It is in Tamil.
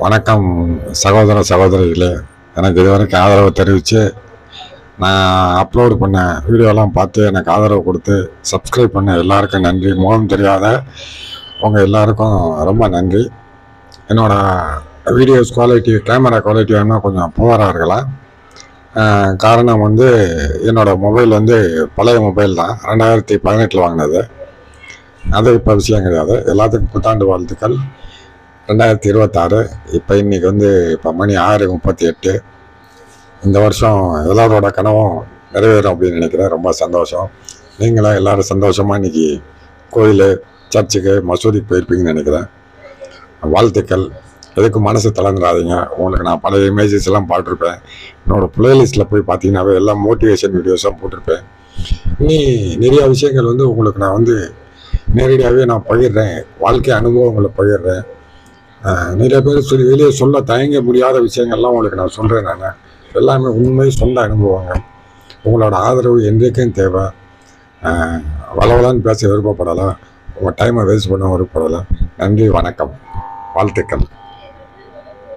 வணக்கம் சகோதர சகோதரிகளே. எனக்கு இதுவரைக்கும் ஆதரவு தெரிவித்து நான் அப்லோடு பண்ண வீடியோலாம் பார்த்து எனக்கு ஆதரவு கொடுத்து சப்ஸ்கிரைப் பண்ண எல்லாருக்கும் நன்றி. முகம் தெரியாத உங்கள் எல்லாருக்கும் ரொம்ப நன்றி. என்னோடய வீடியோஸ் குவாலிட்டி, கேமரா குவாலிட்டி வேணால் கொஞ்சம் புவராக இருக்கலாம். காரணம் என்னோடய மொபைல் பழைய மொபைல் தான், 2018 வாங்கினது. அது இப்போ விஷயம் கிடையாது. எல்லாத்துக்கும் புத்தாண்டு வாழ்த்துக்கள். 2026 இப்போ இன்றைக்கி இப்போ மணி 6:38. இந்த வருஷம் எல்லாரோட கனவும் நிறைவேறும் அப்படின்னு நினைக்கிறேன். ரொம்ப சந்தோஷம். நீங்களும் எல்லோரும் சந்தோஷமாக இன்றைக்கி கோயில், சர்ச்சுக்கு, மசூதிக்கு போயிருப்பீங்கன்னு நினைக்கிறேன். வாழ்த்துக்கள். எதுக்கு மனசு தளர்ந்துடாதீங்க. உங்களுக்கு நான் பழைய இமேஜஸ் எல்லாம் பாட்டிருப்பேன். என்னோடய ப்ளேலிஸ்ட்டில் போய் பார்த்தீங்கன்னாவே எல்லாம் மோட்டிவேஷன் வீடியோஸாக போட்டிருப்பேன். இனி நிறையா விஷயங்கள் உங்களுக்கு நான் நேரடியாகவே நான் பகிர்றேன். வாழ்க்கை அனுபவங்களை பகிர்றேன். நிறைய பேர் வெளியே சொல்ல தயங்க முடியாத விஷயங்கள்லாம் உங்களுக்கு நான் சொல்கிறேன். நான் எல்லாமே உண்மை, சொந்த அனுபவங்கள். உங்களோட ஆதரவு என்றைக்கும் தேவை. வளவலான்னு பேச விருப்பப்படலாம். உங்கள் டைமை வேஸ்ட் பண்ண விருப்பப்படலாம். நன்றி, வணக்கம், வாழ்த்துக்கள்.